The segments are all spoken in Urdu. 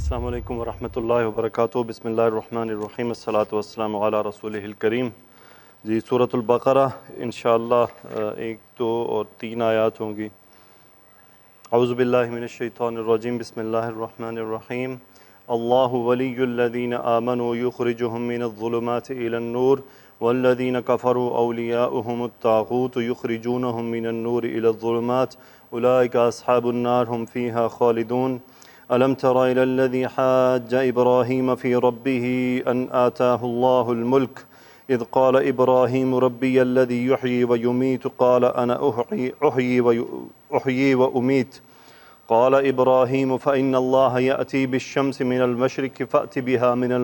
السلام علیکم ورحمۃ اللہ وبرکاتہ۔ بسم اللہ الرحمن الرحیم، الصلاۃ والسلام علی رسولہ الکریم۔ جی سورۃ البقرہ انشاءاللہ 1، 2 اور 3 آیات ہوں گی۔ اعوذ باللہ من الشیطان الرجیم، بسم اللہ الرحمن الرحیم۔ اللہ ولی الذین آمنوا یخرجہم من الظلمات الی النور والذین کفروا اولیاؤہم الطاغوت یخرجونہم من النور الی الظلمات اولئک اصحاب النار هم فیہا خالدون۔ ألم تر إلى الذي حاج إبراهيم في ربه أن آتاه الله الملك إذ قال إبراهيم ربي الذي يحيي ويميت قال أنا أحيي وأميت قال إبراهيم فإن الله يأتي بالشمس من المشرق فأت بها من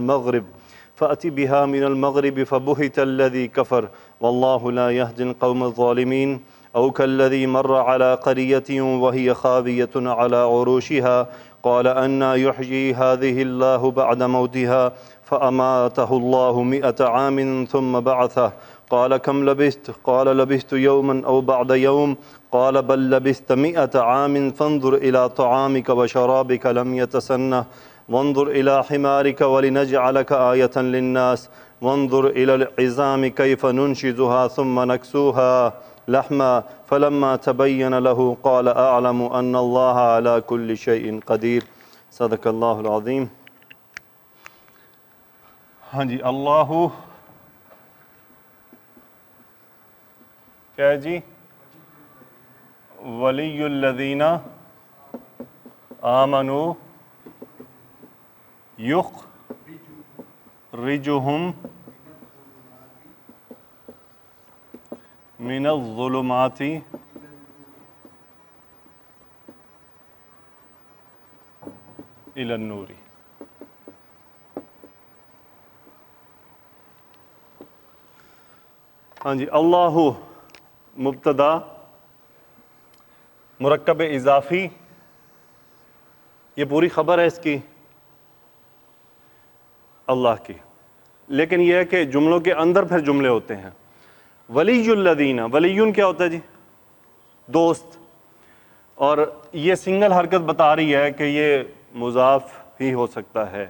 المغرب فبهت الذي كفر والله لا يهدي القوم الظالمين أو كالذي مر على قرية وهي خاوية على عروشها قال أنا يحيي هذه الله بعد موتها فأماته الله 100 عام ثم بعثه قال كم لبثت قال لبثت يوما أو بعد يوم قال بل لبثت 100 عام فانظر إلى طعامك وشرابك لم يتسنه وانظر إلى حمارك ولنجعلك آية للناس وانظر إلى العظام كيف ننشزها ثم نكسوها لحما فلما تبين له قال أعلم أن الله على كل شيء قدير۔ صدق اللہ العظیم۔ ہاں جی، اللہ کیا ہے جی؟ ولی الذین آمنوا یخرجہم من الظلمات الی النور۔ ہاں جی، اللہ مبتدا مرکب اضافی، یہ پوری خبر ہے اس کی اللہ کی، لیکن یہ ہے کہ جملوں کے اندر پھر جملے ہوتے ہیں۔ ولی الذین، ولیون کیا ہوتا ہے جی؟ دوست، اور یہ سنگل حرکت بتا رہی ہے کہ یہ مضاف ہی ہو سکتا ہے۔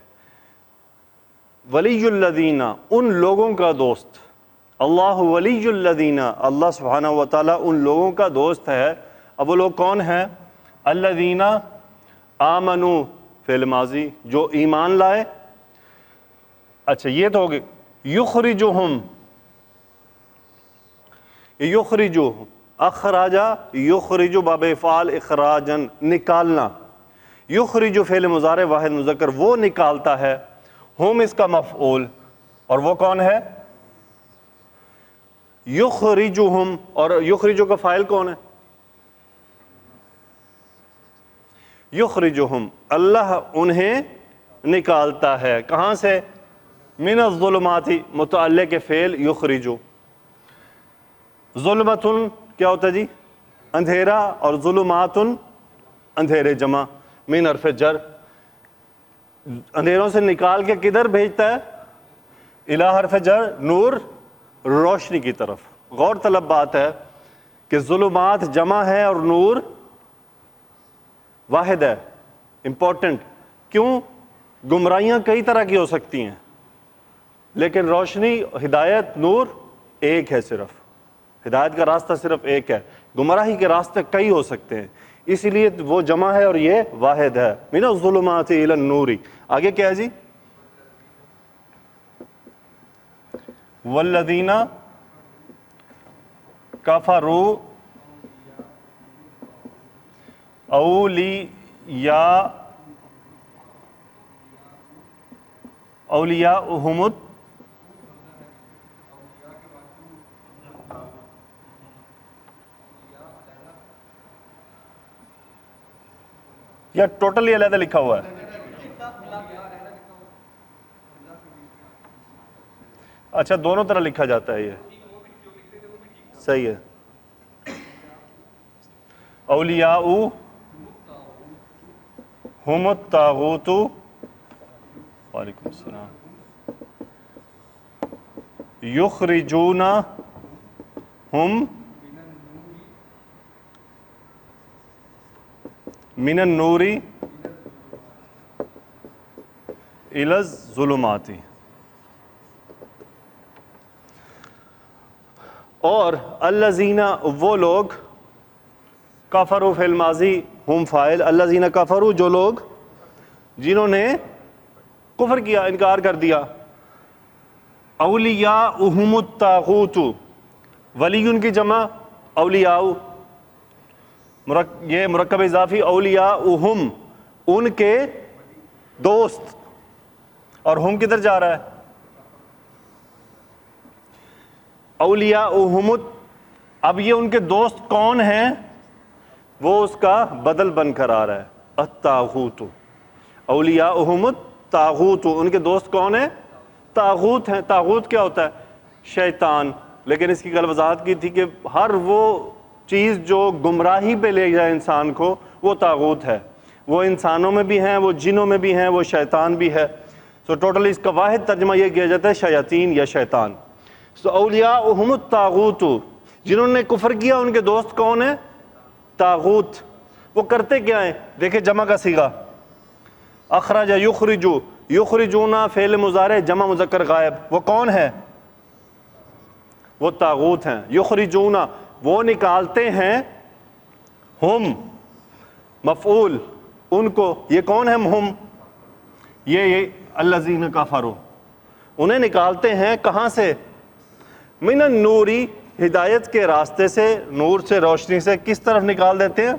ولی الذین، ان لوگوں کا دوست۔ اللہ ولی الذین، اللہ سبحانہ و تعالیٰ ان لوگوں کا دوست ہے۔ اب وہ لوگ کون ہیں؟ الذین آمنوا، فعل ماضی، جو ایمان لائے۔ اچھا یہ تو ہوگی یخرجہم، یخرجو، اخراجہ یخرجو باب افعال اخراجن، نکالنا۔ یخرجو فعل مضارع واحد مذکر، وہ نکالتا ہے۔ ہم اس کا مفعول، اور وہ کون ہے؟ یخرجہم، اور یخرجو کا فاعل کون ہے؟ یخرجہم، اللہ انہیں نکالتا ہے، کہاں سے؟ من الظلمات، متعلق فعل یخرجو۔ ظلمتن کیا ہوتا ہے جی؟ اندھیرا، اور ظلماتن اندھیرے جمع، من حرف جر۔ اندھیروں سے نکال کے کدھر بھیجتا ہے؟ الی حرف جر، نور، روشنی کی طرف۔ غور طلب بات ہے کہ ظلمات جمع ہے اور نور واحد ہے۔ امپورٹنٹ، کیوں؟ گمراہیاں کئی طرح کی ہو سکتی ہیں، لیکن روشنی، ہدایت، نور ایک ہے صرف۔ ہدایت کا راستہ صرف ایک ہے، گمراہی کے راستے کئی ہو سکتے ہیں، اسی لیے وہ جمع ہے اور یہ واحد ہے۔ من الظلمات الی النور۔ آگے کیا ہے جی؟ والذین کفروا اولیاؤہم، یا ٹوٹلی علیحدہ لکھا ہوا ہے؟ اچھا دونوں طرح لکھا جاتا ہے، یہ صحیح ہے۔ اولیاء ہم الطاغوت، وعلیکم السلام، یخرجون ہم من النور الی الظلمات. اور الذین وہ لوگ، کفروا فی الماضی ہم فاعل، الذین کفروا جو لوگ جنہوں نے کفر کیا، انکار کر دیا. اولیاؤہم الطاغوت، ولی ان کی جمع اولیاء، یہ مرکب اضافی اولیاؤہم ان کے دوست، اور ہم کدھر جا رہا ہے؟ اولیاؤہم. اب یہ ان کے دوست کون ہیں؟ وہ اس کا بدل بن کر آ رہا ہے، الطاغوت. اولیاؤہم الطاغوت، ان کے دوست کون ہیں؟ طاغوت ہیں. طاغوت کیا ہوتا ہے؟ شیطان. لیکن اس کی کل وضاحت کی تھی کہ ہر وہ چیز جو گمراہی پہ لے جائے انسان کو وہ طاغوت ہے. وہ انسانوں میں بھی ہیں، وہ جنوں میں بھی ہیں، وہ شیطان بھی ہے. سو ٹوٹلی اس کا واحد ترجمہ یہ کیا جاتا ہے شیاطین یا شیطان. سو اولیاؤہم الطاغوت، جنہوں نے کفر کیا ان کے دوست کون ہیں؟ طاغوت. وہ کرتے کیا ہیں؟ دیکھیں جمع کا صیغہ اخرج یخرج، یخرجون فعل مضارع جمع مذکر غائب. وہ کون ہے؟ وہ طاغوت ہیں. یخرجون وہ نکالتے ہیں، ہم مفعول ان کو. یہ کون ہے ہم؟ یہ الذین کفروا. انہیں نکالتے ہیں کہاں سے؟ من النوری، ہدایت کے راستے سے، نور سے، روشنی سے. کس طرف نکال دیتے ہیں؟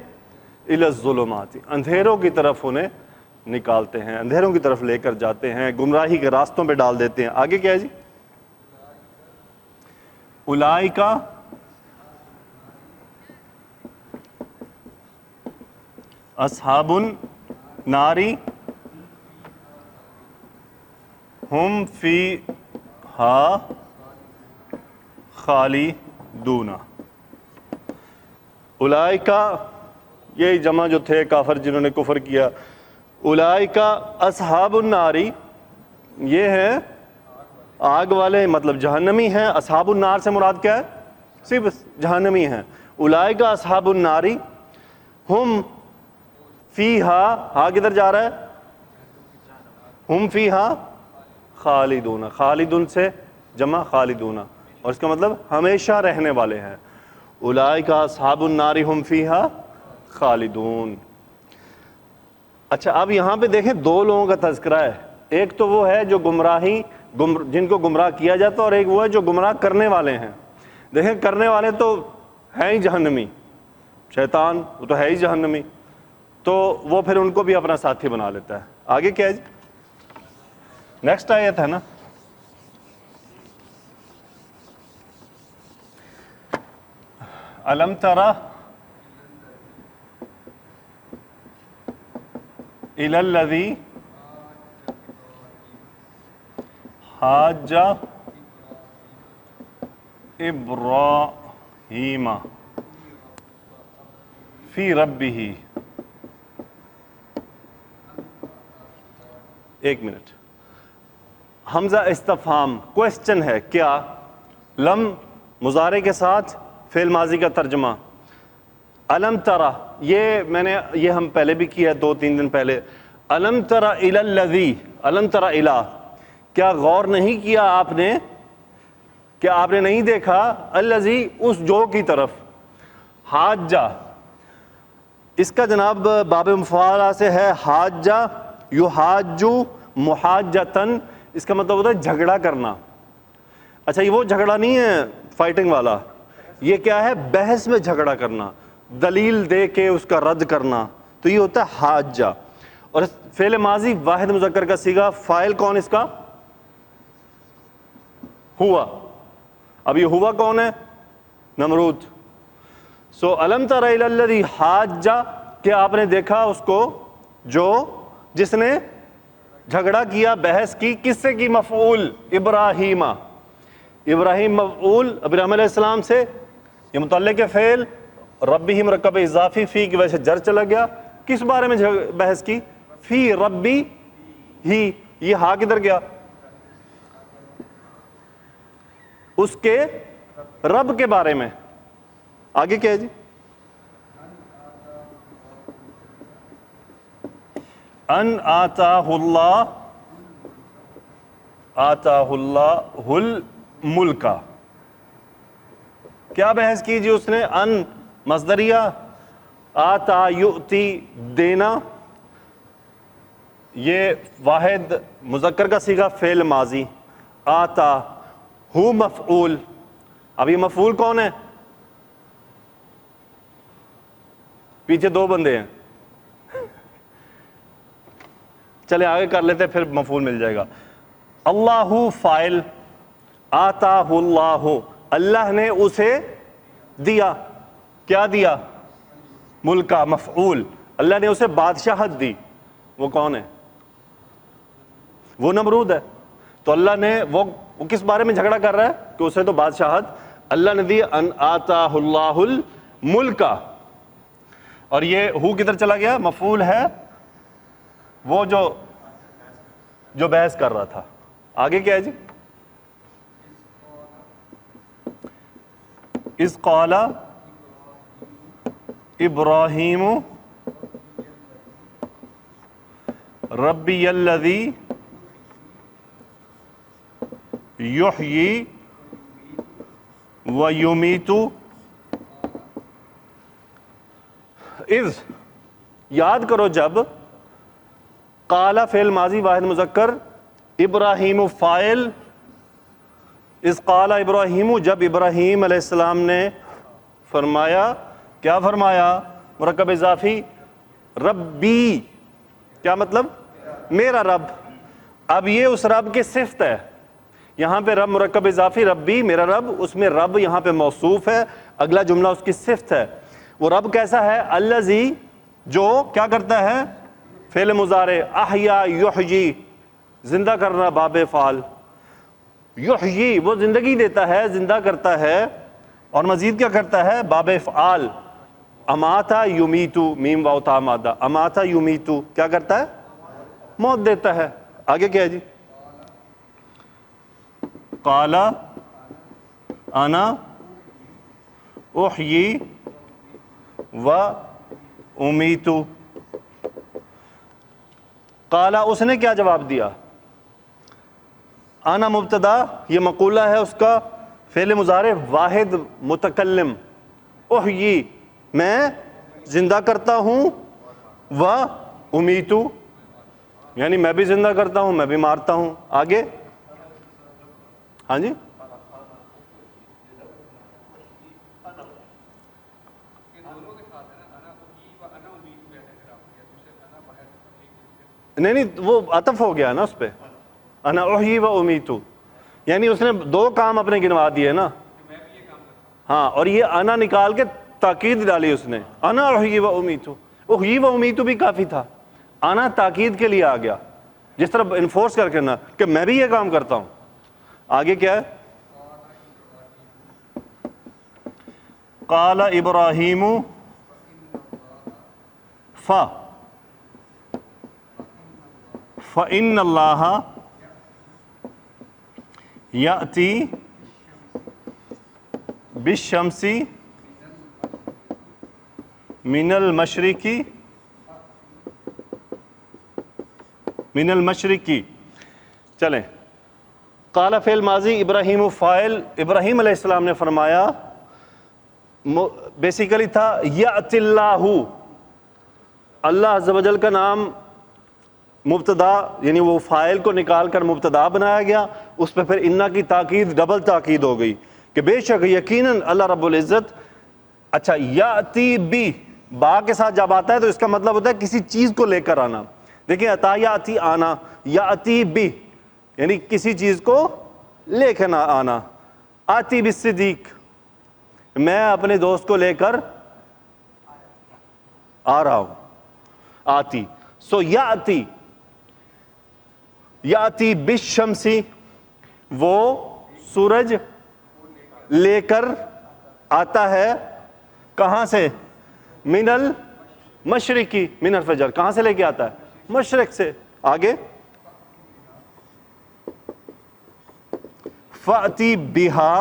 الی الظلمات، اندھیروں کی طرف انہیں نکالتے ہیں، اندھیروں کی طرف لے کر جاتے ہیں، گمراہی کے راستوں پہ ڈال دیتے ہیں. آگے کیا ہے جی؟ اولئک اصحاب النار ہم فیہا خالدون. اولئک یہ جمع جو تھے کافر جنہوں نے کفر کیا. اولئک اصحاب النار یہ ہیں آگ والے، مطلب جہنمی ہیں. اصحاب النار سے مراد کیا ہے؟ صرف جہنمی ہیں. اولئک اصحاب النار ہم فیہا، ہاں کدھر جا رہا ہے؟ ہم فیہا خالدون. خالدون سے جمع خالدون، اور اس کا مطلب ہمیشہ رہنے والے ہیں. اولئک اصحاب النار ہم فیہا خالدون. اچھا اب یہاں پہ دیکھیں دو لوگوں کا تذکرہ ہے. ایک تو وہ ہے جو گمراہی جن کو گمراہ کیا جاتا ہے، اور ایک وہ ہے جو گمراہ کرنے والے ہیں. دیکھیں کرنے والے تو ہیں ہی جہنمی، شیطان وہ تو ہے ہی جہنمی، تو وہ پھر ان کو بھی اپنا ساتھی بنا لیتا ہے. آگے کیا ہے جی؟ نیکسٹ آیت ہے نا. الم ترى الى الذي حاج ابراہیم فی ربہ. ایک منٹ، حمزہ استفہام کوشچن ہے. کیا؟ لم مضارع کے ساتھ فعل ماضی کا ترجمہ. الم ترى یہ ہم پہلے بھی کیا ہے 2-3 دن پہلے. الم ترى الی الذی، الم ترى الی، کیا غور نہیں کیا آپ نے، کیا آپ نے نہیں دیکھا الذی اس جو کی طرف. حاجہ اس کا جناب باب مفاعلہ سے ہے حاجہ یحاجو محاجتن. اس کا مطلب ہوتا ہے جھگڑا کرنا. اچھا یہ وہ جھگڑا نہیں ہے فائٹنگ والا، یہ کیا ہے؟ بحث میں جھگڑا کرنا، دلیل دے کے اس کا رد کرنا. تو یہ ہوتا ہے حاجہ. اور فعل ماضی واحد مذکر کا صیغہ، فاعل کون اس کا؟ ہوا. اب یہ ہوا کون ہے؟ نمرود. سو الم تر الی الذی حاجہ، کیا آپ نے دیکھا اس کو جس نے جھگڑا کیا، بحث کی. کس سے کی؟ مفعول ابراہیم. ابراہیم مفعول ابراہیم علیہ السلام سے. یہ متعلق فعل، ربی ہی مرکب اضافی، فی کی وجہ سے جر چلا گیا. کس بارے میں بحث کی؟ فی ربی ہی. یہ ہا کدھر گیا؟ اس کے رب کے بارے میں. آگے کیا ہے جی؟ ان آتاہ اللہ آتاہ اللہ الملک. کیا بحث کی جی اس نے؟ ان مصدریہ، آتا یؤتی دینا، یہ واحد مذکر کا صیغہ فعل ماضی، آتا ہو مفعول. اب یہ مفعول کون ہے؟ پیچھے دو بندے ہیں، چلے آگے کر لیتے پھر مفعول مل جائے گا. اللہ فاعل، آتاہ اللہ، اللہ نے اسے دیا. کیا دیا؟ ملکہ مفعول. اللہ نے اسے بادشاہت دی. وہ کون ہے؟ وہ نمرود ہے. تو اللہ نے وہ کس بارے میں جھگڑا کر رہا ہے کہ اسے تو بادشاہت اللہ نے دی. ان آتاہ اللہ الملک. اور یہ ہو کدھر چلا گیا؟ مفعول ہے، وہ جو بحث کر رہا تھا. آگے کیا ہے جی؟ اذ قال ابراہیم ربی الذی یحیی و یمیت. اذ یاد کرو جب، قال فعل ماضی واحد مذکر، ابراہیم فاعل. اذ قال ابراہیم، جب ابراہیم علیہ السلام نے فرمایا. کیا فرمایا؟ مرکب اضافی ربی. کیا مطلب؟ میرا رب. اب یہ اس رب کی صفت ہے. یہاں پہ رب مرکب اضافی ربی میرا رب، اس میں رب یہاں پہ موصوف ہے، اگلا جملہ اس کی صفت ہے. وہ رب کیسا ہے؟ الذی، جو کیا کرتا ہے؟ فعل مضارع، احیا یحیی، زندہ کرنا باب فعل. یحیی، وہ زندگی دیتا ہے، زندہ کرتا ہے. اور مزید کیا کرتا ہے؟ باب افعال. اماتا یمیتو، میم واو تا مادہ، اماتا یمیتو، کیا کرتا ہے؟ موت دیتا ہے. آگے کیا ہے جی؟ قال انا احیی و امیتو. قال، اس نے کیا جواب دیا؟ انا مبتدا، یہ مقولہ ہے اس کا، فعل مضارع واحد متکلم، احیی، میں زندہ کرتا ہوں، و امیتو، یعنی میں بھی زندہ کرتا ہوں، میں بھی مارتا ہوں. آگے ہاں جی، نہیں وہ عطف ہو گیا نا اس پہ، انا احیی و امیتو، یعنی اس نے دو کام اپنے گنوا دیے نا. ہاں، اور یہ انا نکال کے تاکید ڈالی اس نے، انا احیی و امیتو. احیی و امیتو بھی کافی تھا، انا تاکید کے لیے آ گیا، جس طرح انفورس کر کے نا کہ میں بھی یہ کام کرتا ہوں. آگے کیا ہے؟ قال ابراہیم فإن اللہ یأتی بالشمس من المشرقی. چلیں، قال فعل ماضی، ابراہیم فاعل. ابراہیم علیہ السلام نے فرمایا، بیسیکلی تھا یأتی اللہ، اللہ عز و جل کا نام مبتدا، یعنی وہ فاعل کو نکال کر مبتدا بنایا گیا، اس پہ پھر انا کی تاکید ڈبل تاکید ہو گئی کہ بے شک یقیناً اللہ رب العزت. اچھا، یاتی بی، با کے ساتھ جب آتا ہے تو اس کا مطلب ہوتا ہے کسی چیز کو لے کر آنا. دیکھیں، عطا یاتی آنا، یاتی بی یعنی کسی چیز کو لے کر آنا. آتی بالصدیق، میں اپنے دوست کو لے کر آ رہا ہوں. آتی، سو یاتی، یاتی بالشمسی، وہ سورج لے کر آتا ہے. کہاں سے؟ من المشرقی، من الفجر، کہاں سے لے کے آتا ہے؟ مشرق سے. آگے فأتی بہا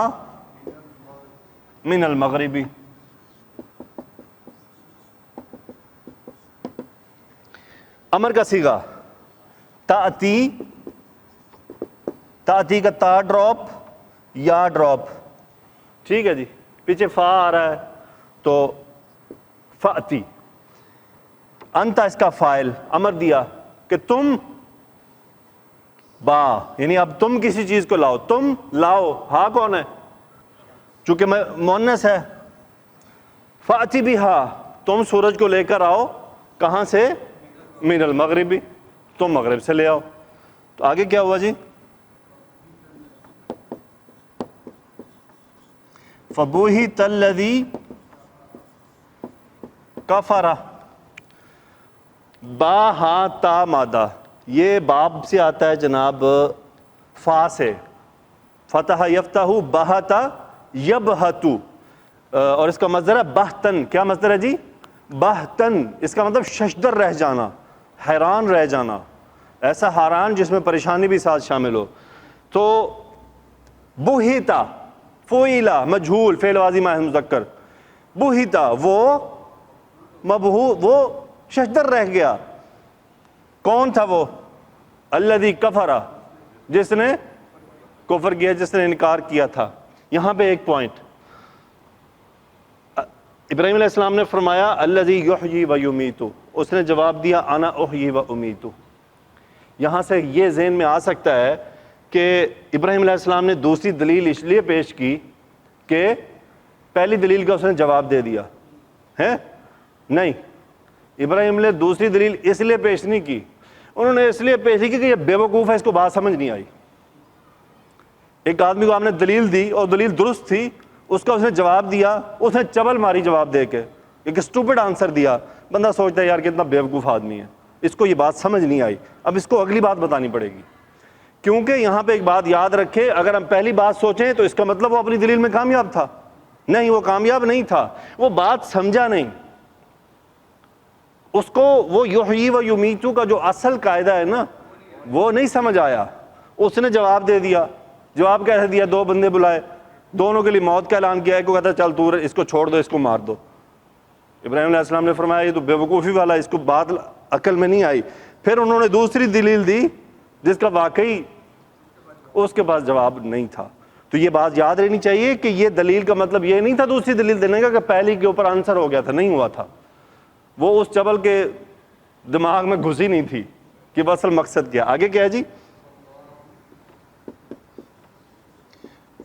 من المغربی. امر کا صیغہ تأتی تاتی کا تا ڈراپ یا ڈراپ، ٹھیک ہے جی، پیچھے فا آ رہا ہے تو فاتی، انتا اس کا فائل، امر دیا کہ تم با، یعنی اب تم کسی چیز کو لاؤ، تم لاؤ، ہاں کون ہے؟ چونکہ مؤنث ہے، فاتی بھی ہاں، تم سورج کو لے کر آؤ، کہاں سے؟ من المغربی، تم مغرب سے لے آؤ. تو آگے کیا ہوا جی؟ فبوہت الذی کفر، با ہا تا مادہ، یہ باب سے آتا ہے جناب، فا سے، فتح یفتح بہتا یبہت، اور اس کا مصدر ہے بہتن. کیا مصدر ہے جی؟ بہتن. اس کا مطلب ششدر رہ جانا، حیران رہ جانا، ایسا حیران جس میں پریشانی بھی ساتھ شامل ہو. تو بہتا فعیلا مجہول فعل ماضی ماضی مذکر، بہتا وہ وہ ششدر رہ گیا. کون تھا وہ؟ الذی کفر، جس نے کفر کیا، جس نے انکار کیا تھا. یہاں پہ ایک پوائنٹ، ابراہیم علیہ السلام نے فرمایا الذی یحیی و یمیت، اس نے جواب دیا انا احیی و امیت. یہاں سے یہ ذہن میں آ سکتا ہے کہ ابراہیم علیہ السلام نے دوسری دلیل اس لیے پیش کی کہ پہلی دلیل کا اس نے جواب دے دیا ہے؟ نہیں، ابراہیم نے دوسری دلیل اس لیے پیش نہیں کی، انہوں نے اس لیے پیش کی کہ یہ بے وقوف ہے، اس کو بات سمجھ نہیں آئی. ایک آدمی کو آپ نے دلیل دی اور دلیل درست تھی، اس کا اس نے جواب دیا، اس نے چبل ماری جواب دے کے، ایک اسٹوپڈ آنسر دیا. بندہ سوچتا ہے یار کتنا بے وقوف آدمی ہے، اس کو یہ بات سمجھ نہیں آئی، اب اس کو اگلی بات بتانی پڑے گی. کیونکہ یہاں پہ ایک بات یاد رکھے، اگر ہم پہلی بات سوچیں تو اس کا مطلب وہ اپنی دلیل میں کامیاب تھا. نہیں، وہ کامیاب نہیں تھا، وہ بات سمجھا نہیں. اس کو وہ یحیی و یمیتو کا جو اصل قاعدہ ہے نا، وہ نہیں سمجھ آیا. اس نے جواب دے دیا. جواب کیسے دیا؟ دو بندے بلائے، دونوں کے لیے موت کا اعلان کیا. ایک کو کہتا چل تو اس کو چھوڑ دو، اس کو مار دو. ابراہیم علیہ السلام نے فرمایا یہ تو بے وقوفی والا، اس کو بات عقل میں نہیں آئی. پھر انہوں نے دوسری دلیل دی جس کا واقعی اس کے پاس جواب نہیں تھا. تو یہ بات یاد رہنی چاہیے کہ یہ دلیل کا مطلب یہ نہیں تھا دوسری دلیل دینے کا کہ پہلی کے اوپر آنسر ہو گیا تھا، نہیں ہوا تھا. وہ اس چبل کے دماغ میں گھسی نہیں تھی کہ وہ اصل مقصد کیا. آگے کیا ہے جی؟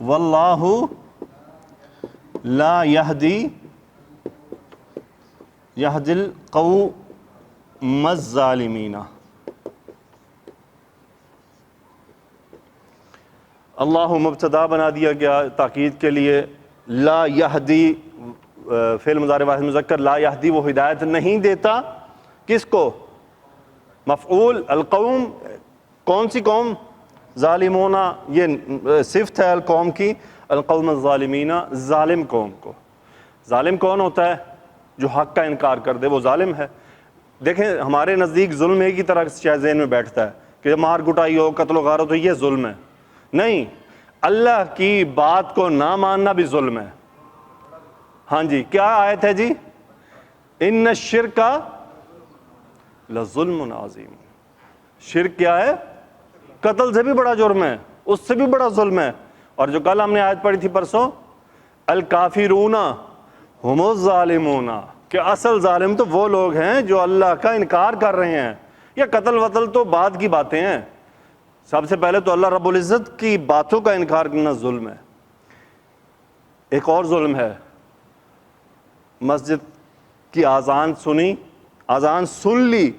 واللہ لا یہدی یہدی القوم الظالمین. اللہ مبتدا بنا دیا گیا تاکید کے لیے. لا یہدی فعل مضارع واحد مذکر، لا یہدی وہ ہدایت نہیں دیتا، کس کو؟ مفعول القوم، کون سی قوم؟ ظالمون، یہ صفت ہے القوم کی، القوم الظالمین، ظالم قوم کو. ظالم کون ہوتا ہے؟ جو حق کا انکار کر دے، وہ ظالم ہے. دیکھیں ہمارے نزدیک ظلم ایک ہی طرح شاید ذہن میں بیٹھتا ہے کہ مار گٹائی ہو، قتل و غارت ہو، یہ ظلم ہے. نہیں، اللہ کی بات کو نہ ماننا بھی ظلم ہے. ہاں جی، کیا آیت ہے جی؟ ان الشرک لظلم عظیم. شرک کیا ہے؟ قتل سے بھی بڑا جرم ہے، اس سے بھی بڑا ظلم ہے. اور جو کل ہم نے آیت پڑھی تھی پرسوں، الکافرون ہم الظالمون، کہ اصل ظالم تو وہ لوگ ہیں جو اللہ کا انکار کر رہے ہیں. یہ قتل وتل تو بعد کی باتیں ہیں، سب سے پہلے تو اللہ رب العزت کی باتوں کا انکار کرنا ظلم ہے. ایک اور ظلم ہے، مسجد کی اذان سنی، اذان سن لی،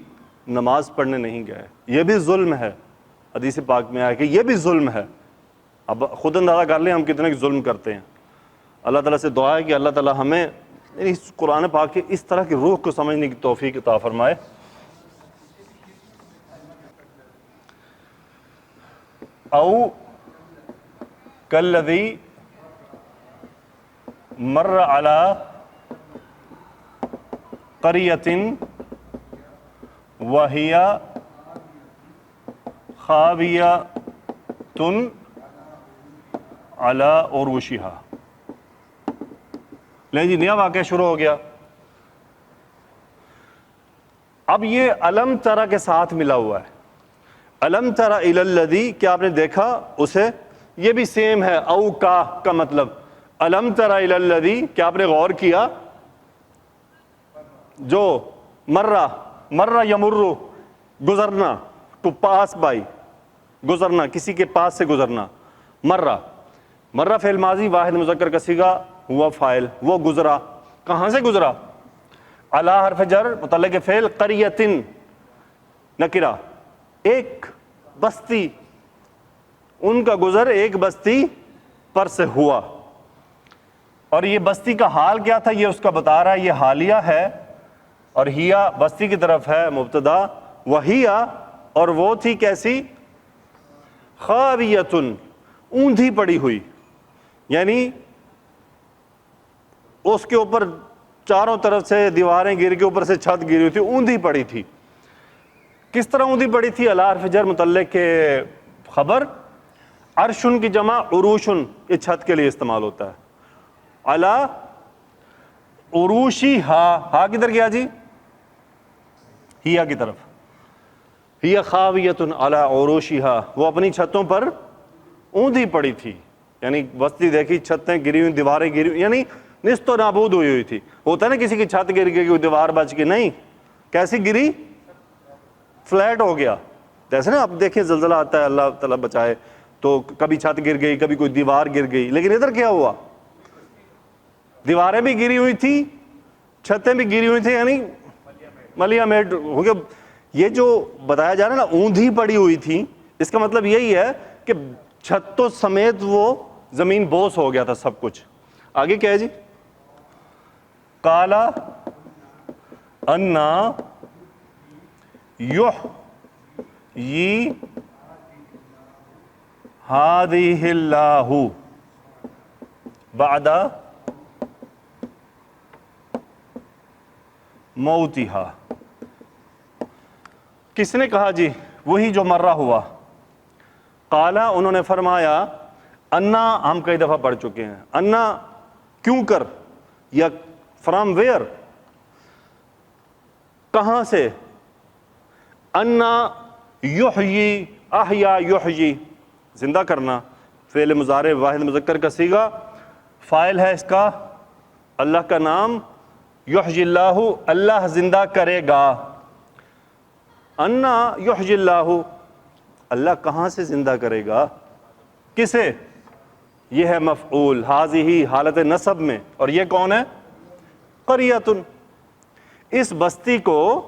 نماز پڑھنے نہیں گئے، یہ بھی ظلم ہے. حدیث پاک میں آیا کہ یہ بھی ظلم ہے. اب خود اندازہ کر لیں ہم کتنے ظلم کرتے ہیں. اللہ تعالیٰ سے دعا ہے کہ اللہ تعالیٰ ہمیں اس قرآن پاک کے اس طرح کی روح کو سمجھنے کی توفیق عطا فرمائے. او کالذی مر علی قریۃ وہی خاویۃ علی عروشہا. لیں جی، نیا واقعہ شروع ہو گیا. اب یہ علم ترى کے ساتھ ملا ہوا ہے. الم تر الی الذی، کیا آپ نے دیکھا اسے؟ یہ بھی سیم ہے، او کا مطلب الم تر الی الذی، کیا آپ نے غور کیا؟ جو مرہ یمرو، گزرنا، ٹو پاس بائی، گزرنا، کسی کے پاس سے گزرنا. مرہ فعل ماضی واحد مذکر کا صیغہ، ہوا فاعل، وہ گزرا. کہاں سے گزرا؟ علی حرف جر متعلق فعل، قریۃ نکرہ، ایک بستی، ان کا گزر ایک بستی پر سے ہوا. اور یہ بستی کا حال کیا تھا یہ اس کا بتا رہا ہے، یہ حالیہ ہے، اور ہیا بستی کی طرف ہے مبتدا، وہیا اور وہ تھی کیسی؟ خاویۃ، اوندھی پڑی ہوئی، یعنی اس کے اوپر چاروں طرف سے دیواریں گر کے اوپر سے چھت گری ہوئی تھی، اوندھی پڑی تھی. کس طرح اوندھی پڑی تھی؟ علی حرف جر متعلق کے خبر، عرشن کی جمع عروشن، یہ چھت کے لیے استعمال ہوتا ہے. علی عروشی ہا کدھر گیا جی؟ ہیا کی طرف. ہی خاویۃ علی عروشہا، وہ اپنی چھتوں پر اوندھی پڑی تھی، یعنی بستی دیکھی، چھتیں گری ہوئی، دیواریں گری ہوئی، یعنی نست و نابود ہوئی تھی. ہوتا ہے نا کسی کی چھت گر گئی، کوئی دیوار بچ گئی، نہیں، کیسی گری؟ فلیٹ ہو گیا. جیسے نا آپ دیکھیں زلزلہ آتا ہے، اللہ تعالیٰ بچائے، تو کبھی چھت گر گئی، کبھی کوئی دیوار گر گئی. لیکن ادھر کیا ہوا؟ دیواریں بھی گری ہوئی تھی، چھتیں بھی گری ہوئی تھی، یعنی ملیا میٹ ہو گیا. یہ جو بتایا جا رہا ہے نا اوندھی پڑی ہوئی تھی، اس کا مطلب یہی ہے کہ چھتوں سمیت وہ زمین بوس ہو گیا تھا سب کچھ. آگے کیا ہے جی؟ قالا انا یحیی ہذہ اللہ بعد موتہا. کس نے کہا جی؟ وہی جو مرہ ہوا. قالا انہوں نے فرمایا، انا ہم کئی دفعہ پڑھ چکے ہیں، انا کیوں کر، یا فرام ویئر، کہاں سے؟ انا یحیی، احیا یحیی، زندہ کرنا، فعل مضارع واحد مذکر کا صیغہ، فاعل ہے اس کا اللہ کا نام، یحیی اللہ، اللہ زندہ کرے گا. انا یحیی اللہ، اللہ کہاں سے زندہ کرے گا؟ کسے؟ یہ ہے مفعول، ہذہ حالت نصب میں، اور یہ کون ہے؟ قریۃ. اس بستی کو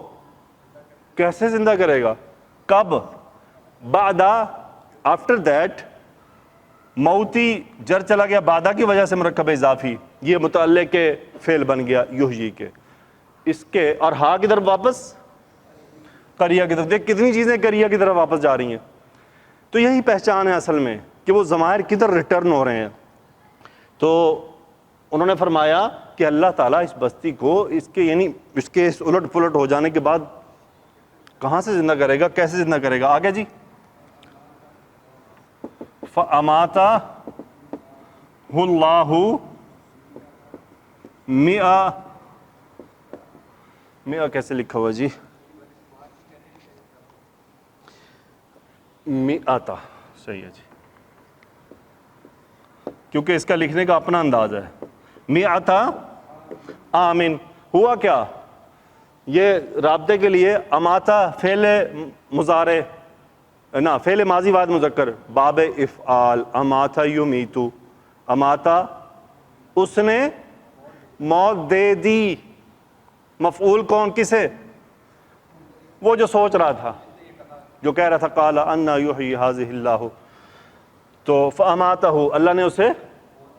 کیسے زندہ کرے گا؟ کب؟ بعد، آفٹر دیٹ، موتی جر چلا گیا بعدہ کی وجہ سے مرکب اضافی، یہ متعلق کے فعل بن گیا یحیی کے. اس کے اور ہا کی طرف واپس قریہ کی طرف. دیکھ کتنی چیزیں قریہ کی طرف واپس جا رہی ہیں. تو یہی پہچان ہے اصل میں کہ وہ ضمائر کدھر ریٹرن ہو رہے ہیں. تو انہوں نے فرمایا کہ اللہ تعالیٰ اس بستی کو اس کے اس الٹ پلٹ ہو جانے کے بعد کہاں سے زندہ کرے گا، کیسے زندہ کرے گا؟ آگے جی، فَأَمَاتَهُ اللَّهُ مئہ کیسے لکھا ہوا جی؟ مئتا، صحیح ہے جی، کیونکہ اس کا لکھنے کا اپنا انداز ہے. مئتا آمین. ہوا کیا؟ یہ رابطے کے لیے اماتا فعل مضارع نا، فعل ماضی واحد مذکر، باب افعال، اماتا یمیتو، اماتا اس نے موت دے دی. مفعول کون؟ کسے؟ وہ جو سوچ رہا تھا، جو کہہ رہا تھا قال انا یحیی ہذہ اللہ. تو فاماتہ، اللہ نے اسے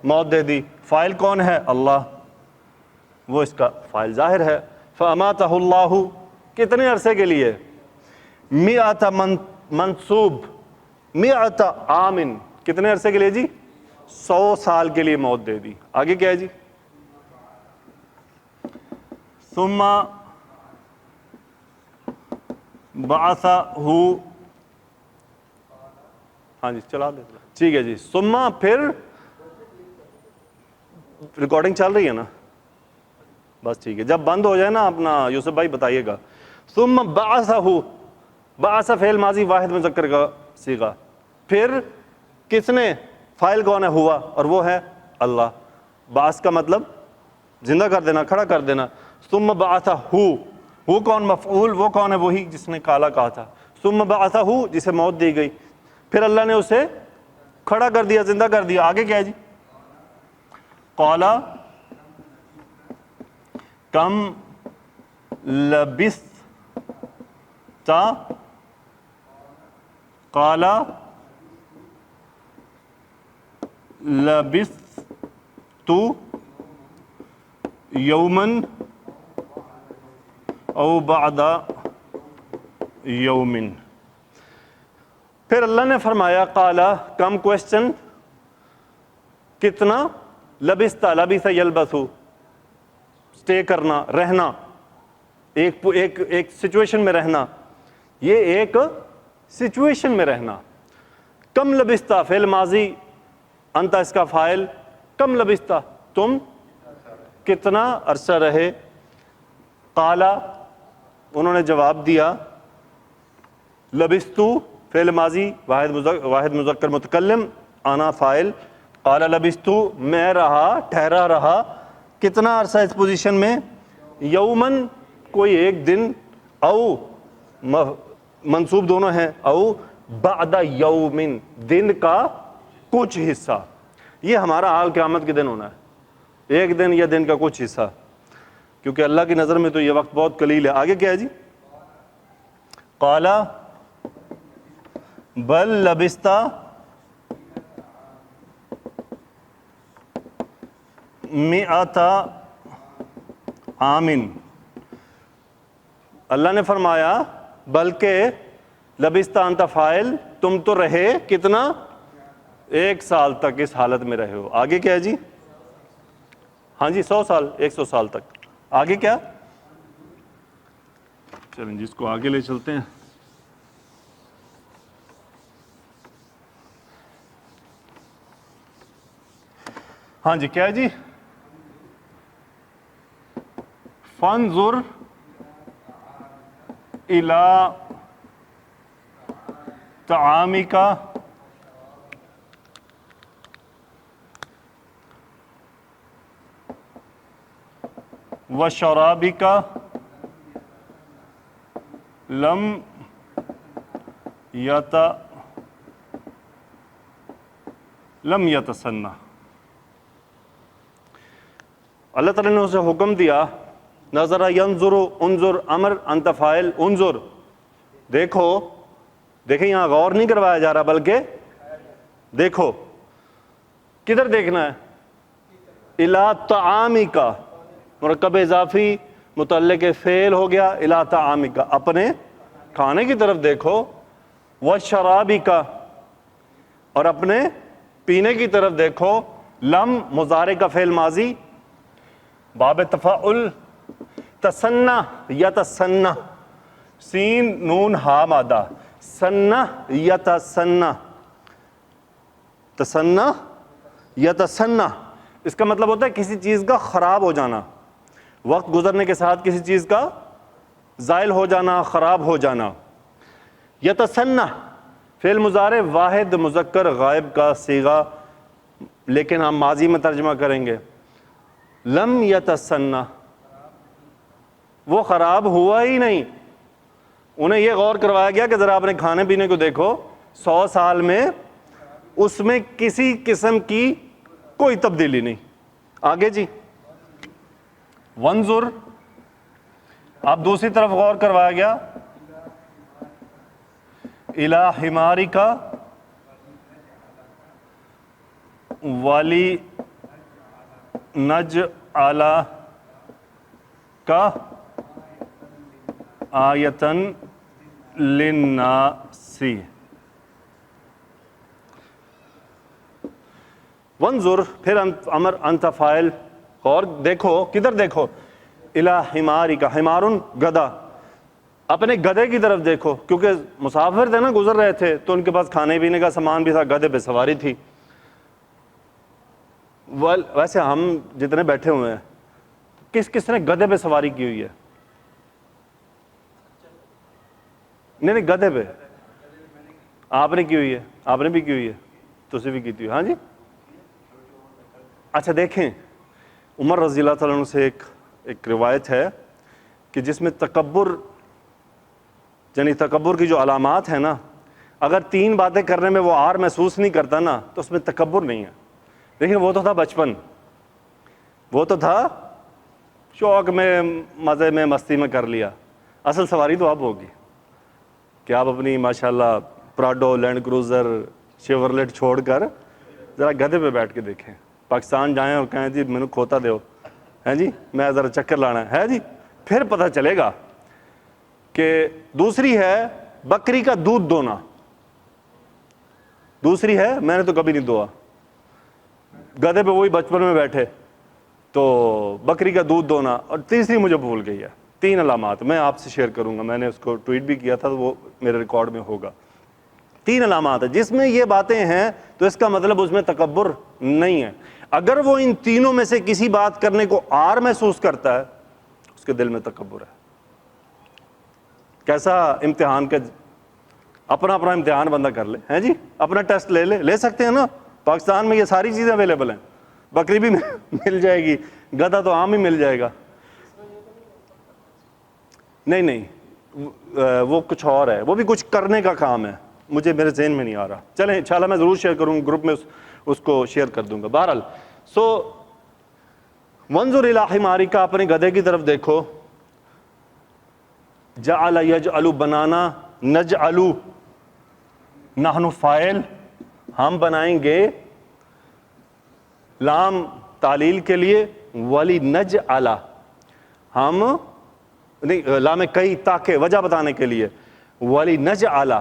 موت دے دی. فاعل کون ہے؟ اللہ، وہ اس کا فاعل ظاہر ہے. فاماتہ اللہ، کتنے عرصے کے لیے؟ مئۃ منصوب، مئۃ عامن، کتنے عرصے کے لیے جی؟ 100 سال کے لیے موت دے دی. آگے کیا ہے جی؟ ثم بعثہ، ہاں جی چلا دے، ٹھیک ہے جی. ثم، پھر ریکارڈنگ چل رہی ہے نا؟ بس ٹھیک ہے، جب بند ہو جائے نا اپنا یوسف بھائی بتائیے گا. ثم بعثہ، بعث فعل ماضی واحد مذکر کا صیغہ، پھر کس نے، فاعل کون ہے، ہوا، اور وہ ہے اللہ. بعث کا مطلب زندہ کر دینا، کھڑا کر دینا. ثم بعثہ، ہو کون، مفعول، وہ کون ہے، وہی جس نے کالا کہا تھا. ثم بعثہ، جسے موت دی گئی، پھر اللہ نے اسے کھڑا کر دیا، زندہ کر دیا. آگے کیا ہے جی؟ قال کم لبثت، قال لبثت یومن او بعد یومن. پھر اللہ نے فرمایا قالا، کم کوشچن، کتنا، لبثتا، لبث یلبث، اسٹے کرنا، رہنا، ایک سچویشن میں رہنا، یہ ایک سچویشن میں رہنا. کم لبثتا فعل ماضی، انت اس کا فاعل، کم لبثتا تم کتنا عرصہ رہے. قالا انہوں نے جواب دیا، لبثتو فعل ماضی واحد مذکر متکلم، انا فاعل، قال لبثتو میں رہا، ٹھہرا رہا، کتنا عرصہ اس پوزیشن میں، یومن کوئی ایک دن، او منصوب دونوں ہیں، او بعد یومن دن کا کچھ حصہ. یہ ہمارا حال قیامت کے دن ہونا ہے، ایک دن یا دن کا کچھ حصہ، کیونکہ اللہ کی نظر میں تو یہ وقت بہت قلیل ہے. آگے کیا ہے جی؟ قال بل لبثت مئۃ عام. اللہ نے فرمایا بلکہ لبثت انت فاعل، تم تو رہے کتنا، 1 سال تک اس حالت میں رہے ہو. آگے کیا ہے جی؟ ہاں جی 100 سال، 100 سال تک. آگے کیا؟ چلیں جی اس کو آگے لے چلتے ہیں. ہاں جی کیا ہے جی؟ فانظر الی طعامک وشرابک لم یتسنہ. اللہ تعالیٰ نے اسے حکم دیا، نظر ینظر، انظر، امر، انت فاعل، انظر، دیکھو، دیکھیں یہاں غور نہیں کروایا جا رہا بلکہ دیکھو. کدھر دیکھنا ہے؟ الی طعامک، مرکب اضافی متعلق فعل ہو گیا، الی طعامک، اپنے کھانے کی طرف دیکھو. وشرابک، اور اپنے پینے کی طرف دیکھو. لم مضارع کا فعل ماضی، باب تفاعل، تسنہ یتسنہ، سین نون ہا مادہ، سنہ یتسنہ، تسنہ یتسنہ. اس کا مطلب ہوتا ہے کسی چیز کا خراب ہو جانا، وقت گزرنے کے ساتھ کسی چیز کا زائل ہو جانا، خراب ہو جانا. یتسنہ فعل مضارع واحد مذکر غائب کا صیغہ، لیکن ہم ماضی میں ترجمہ کریں گے. لم یتسنہ، وہ خراب ہوا ہی نہیں. انہیں یہ غور کروایا گیا کہ ذرا اپنے کھانے پینے کو دیکھو، 100 سال میں اس میں کسی قسم کی کوئی تبدیلی نہیں. آگے جی وانظر، اب دوسری طرف غور کروایا گیا، الی حمارک ولی نجعلک آیۃ للناس. وانظر پھر امر انت فاعل، اور دیکھو، کدھر دیکھو، الی حمارک، حمارن گدھا، اپنے گدھے کی طرف دیکھو، کیونکہ مسافر تھے نا، گزر رہے تھے تو ان کے پاس کھانے پینے کا سامان بھی تھا، گدھے پہ سواری تھی. ویسے ہم جتنے بیٹھے ہوئے ہیں کس کس نے گدھے پہ سواری کی ہوئی ہے؟ نہیں نہیں گدھے پہ آپ نے کی ہوئی ہے, آپ نے بھی کی ہوئی ہے, تسی بھی کی ہوئی ہے. ہاں جی اچھا دیکھیں, عمر رضی اللہ تعالیٰ عنہ سے ایک روایت ہے کہ جس میں تکبر, یعنی تکبر کی جو علامات ہیں نا, اگر 3 باتیں کرنے میں وہ آر محسوس نہیں کرتا نا تو اس میں تکبر نہیں ہے. لیکن وہ تو تھا بچپن, وہ تو تھا شوق میں, مزے میں, مستی میں کر لیا. اصل سواری تو اب ہوگی کہ آپ اپنی ماشاءاللہ پراڈو, لینڈ کروزر, شیورلیٹ چھوڑ کر ذرا گدھے پہ بیٹھ کے دیکھیں, پاکستان جائیں اور کہیں جی میں نے کھوتا دیو, ہیں جی میں ذرا چکر لانا ہے جی, پھر پتہ چلے گا. کہ دوسری ہے بکری کا دودھ دونا, دوسری ہے میں نے تو کبھی نہیں دوا, گدھے پہ وہی بچپن میں بیٹھے تو بکری کا دودھ دونا, اور تیسری مجھے بھول گئی ہے. 3 علامات میں آپ سے شیئر کروں گا, میں نے اس کو ٹویٹ بھی کیا تھا تو وہ میرے ریکارڈ میں ہوگا. 3 علامات ہیں جس میں یہ باتیں ہیں تو اس کا مطلب اس میں تکبر نہیں ہے. اگر وہ ان تینوں میں سے کسی بات کرنے کو آر محسوس کرتا ہے اس کے دل میں تکبر ہے. کیسا امتحان کا, اپنا امتحان بندہ کر لے, ہیں جی اپنا ٹیسٹ لے سکتے ہیں نا. پاکستان میں یہ ساری چیزیں اویلیبل ہیں, بکری بھی مل جائے گی, گدھا تو عام ہی مل جائے گا. نہیں وہ کچھ اور ہے, وہ بھی کچھ کرنے کا کام ہے, مجھے میرے ذہن میں نہیں آ رہا. چلیں انشاءاللہ میں ضرور شیئر کروں گا, گروپ میں اس کو شیئر کر دوں گا. بہرحال وانظر الی حمارک, اپنے گدھے کی طرف دیکھو. جعل یجعل بنانا, نجعل نحن فاعل, ہم بنائیں گے, لام تعلیل کے لیے, ولی نجعل ہم نہیں, لام کئی تاکہ وجہ بتانے کے لیے, ولی نجعل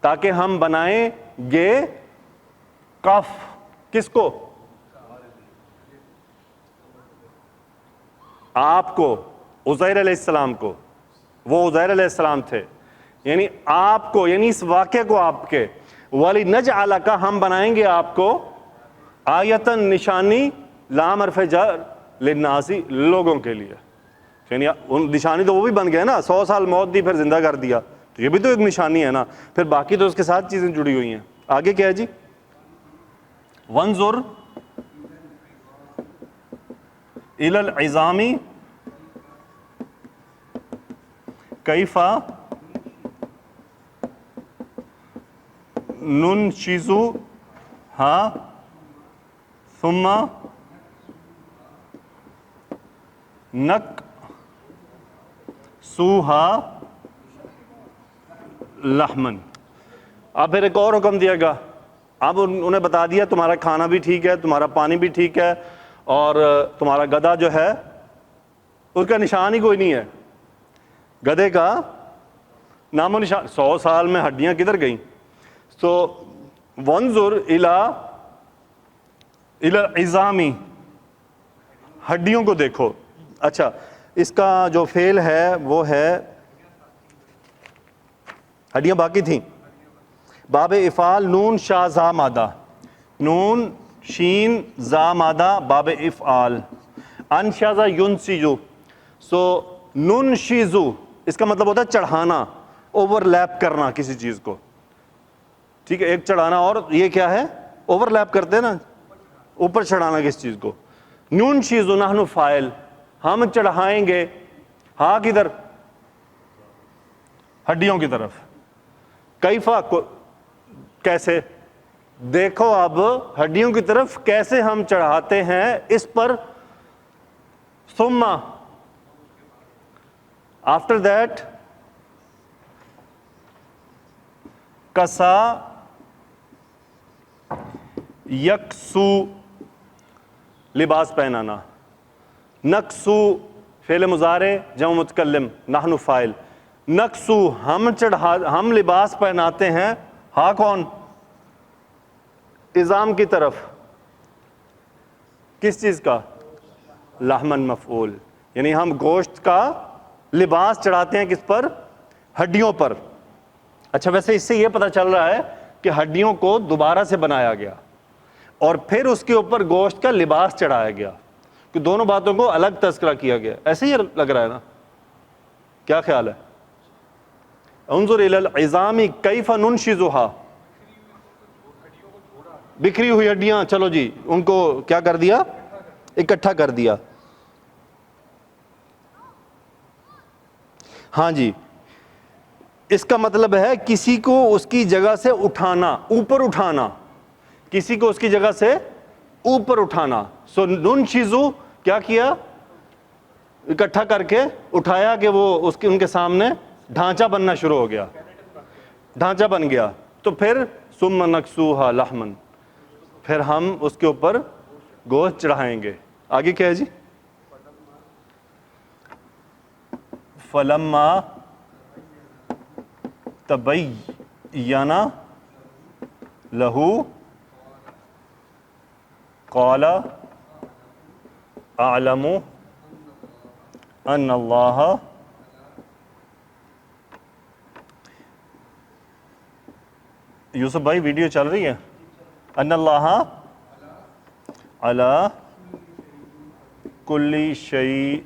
تاکہ ہم بنائیں گے. کف کس کو؟ آپ کو, عزیر علیہ السلام کو, وہ عزیر علیہ السلام تھے, یعنی آپ کو, یعنی اس واقعے کو آپ کے. ولی نجعل کا ہم بنائیں گے آپ کو, آیتن نشانی, لام حرف جر, للناسی لوگوں کے لیے. یعنی نشانی تو وہ بھی بن گئے نا, 100 سال موت دی پھر زندہ کر دیا, تو یہ بھی تو ایک نشانی ہے نا. پھر باقی تو اس کے ساتھ چیزیں جڑی ہوئی ہیں. آگے کیا ہے جی؟ وانظر الی العظام کیف ننشزها ثم نکسوها لحما. اب پھر ایک اور حکم دیا گا. اب انہیں بتا دیا تمہارا کھانا بھی ٹھیک ہے, تمہارا پانی بھی ٹھیک ہے, اور تمہارا گدھا جو ہے اس کا نشان ہی کوئی نہیں ہے. گدھے کا نام و نشان, 100 سال میں ہڈیاں کدھر گئیں؟ تو وانظر الی العظام, ہڈیوں کو دیکھو. اچھا اس کا جو فعل ہے وہ ہے, ہڈیاں باقی تھیں, باب افعال, نون شا زا مادہ, نون شین زا مادہ, باب افعال. انشزا ینسجو, سو ننشزو اس کا مطلب ہوتا ہے چڑھانا, اوور لیپ کرنا کسی چیز کو. ٹھیک ہے, ایک چڑھانا, اور یہ کیا ہے؟ اوور لیپ کرتے ہیں نا, اوپر چڑھانا کسی چیز کو. ننشزو نحن فاعل, ہم چڑھائیں گے. ہاں کدھر؟ ہڈیوں کی طرف. کیفا کیسے؟ دیکھو اب ہڈیوں کی طرف کیسے ہم چڑھاتے ہیں اس پر. ثم آفٹر دیٹ کسا یکسو, لباس پہنانا. نکسو فعل مضارع جمع متکلم, نحن فاعل. نکسو ہم لباس پہناتے ہیں. ہاں کون؟ عظام کی طرف. کس چیز کا؟ لحمن مفعول, یعنی ہم گوشت کا لباس چڑھاتے ہیں کس پر؟ ہڈیوں پر. اچھا ویسے اس سے یہ پتہ چل رہا ہے کہ ہڈیوں کو دوبارہ سے بنایا گیا اور پھر اس کے اوپر گوشت کا لباس چڑھایا گیا, کہ دونوں باتوں کو الگ تذکرہ کیا گیا. ایسے ہی لگ رہا ہے نا, کیا خیال ہے؟ انظر الی العظام کیف ننشزها، بکھری ہوئی ہڈیاں، چلو جی ان کو کیا کر دیا؟ اکٹھا کر دیا. ہاں جی، اس کا مطلب ہے کسی کو اس کی جگہ سے اٹھانا، اوپر اٹھانا، کسی کو اس کی جگہ سے اوپر اٹھانا. سو ننشزو کیا کیا؟ اکٹھا کر کے اٹھایا کہ وہ ان کے سامنے ڈھانچہ بننا شروع ہو گیا، ڈھانچہ بن گیا. تو پھر ثم نکسوها لحما، پھر ہم اس کے اوپر گوشت چڑھائیں گے. آگے کیا ہے جی؟ فلما تبین لہ قال اعلم ان اللہ، یوسف بھائی ویڈیو چل رہی ہے، ان اللہ علی کل شیء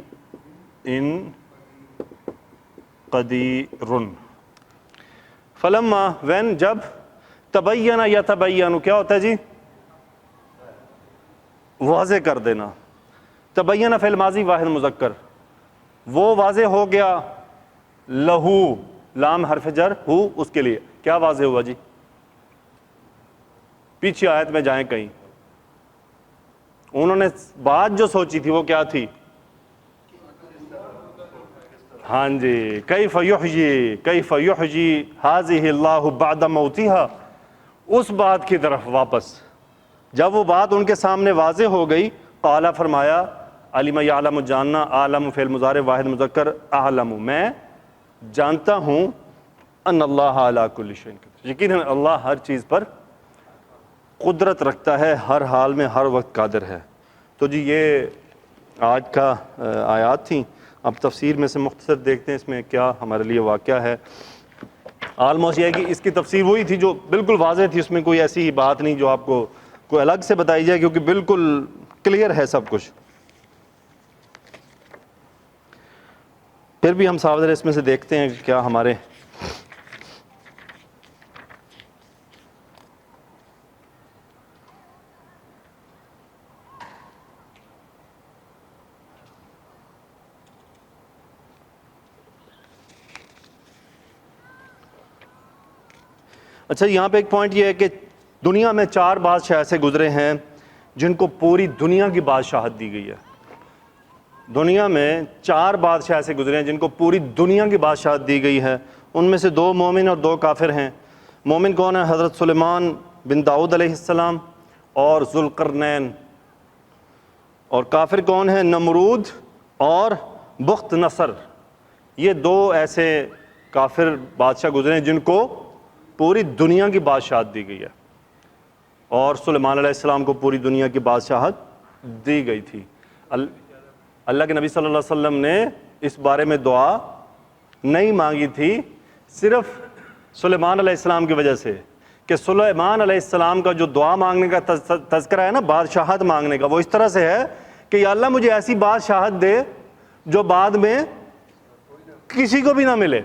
قدیر. فلما وین جب، تبین یتبین کیا ہوتا ہے جی؟ واضح کر دینا. تبین فعل ماضی واحد مذکر، وہ واضح ہو گیا، لہو لام حرف جر، ہو اس کے لیے کیا واضح ہوا جی؟ پیچھے آیت میں جائیں کہیں، انہوں نے بات جو سوچی تھی وہ کیا تھی؟ ہاں جی، کیف یحیی ھذہ اللہ بعد موتہا، اس بات کی طرف واپس. جب وہ بات ان کے سامنے واضح ہو گئی، قال فرمایا، علم یعلم جاننا، عالم فعل مضارع واحد مذکر، اعلم میں جانتا ہوں، ان اللہ علی کل شیء قدیر، یقیناً اللہ ہر چیز پر قدرت رکھتا ہے، ہر حال میں ہر وقت قادر ہے. تو جی یہ آج کا آیات تھیں. اب تفسیر میں سے مختصر دیکھتے ہیں اس میں کیا ہمارے لیے واقعہ ہے. آلموسٹ یہ ہے کہ اس کی تفسیر وہی تھی جو بالکل واضح تھی، اس میں کوئی ایسی بات نہیں جو آپ کو کوئی الگ سے بتائی جائے، کیونکہ بالکل کلیئر ہے سب کچھ. پھر بھی ہم صاحب اس میں سے دیکھتے ہیں کہ کیا ہمارے اچھا یہاں پہ ایک پوائنٹ یہ ہے کہ دنیا میں 4 بادشاہ ایسے گزرے ہیں جن کو پوری دنیا کی بادشاہت دی گئی ہے. دنیا میں 4 بادشاہ ایسے گزرے ہیں جن کو پوری دنیا کی بادشاہت دی گئی ہے. ان میں سے 2 مومن اور 2 کافر ہیں. مومن کون ہے؟ حضرت سلیمان بن داؤد علیہ السلام اور ذوالقرنین. اور کافر کون ہے؟ نمرود اور بخت نصر. یہ 2 ایسے کافر بادشاہ گزرے ہیں جن کو پوری دنیا کی بادشاہت دی گئی ہے، اور سلیمان علیہ السلام کو پوری دنیا کی بادشاہت دی گئی تھی. اللہ کے نبی صلی اللہ علیہ وسلم نے اس بارے میں دعا نہیں مانگی تھی صرف سلیمان علیہ السلام کی وجہ سے، کہ سلیمان علیہ السلام کا جو دعا مانگنے کا تذکرہ ہے نا، بادشاہت مانگنے کا، وہ اس طرح سے ہے کہ یا اللہ مجھے ایسی بادشاہت دے جو بعد میں کسی کو بھی نہ ملے،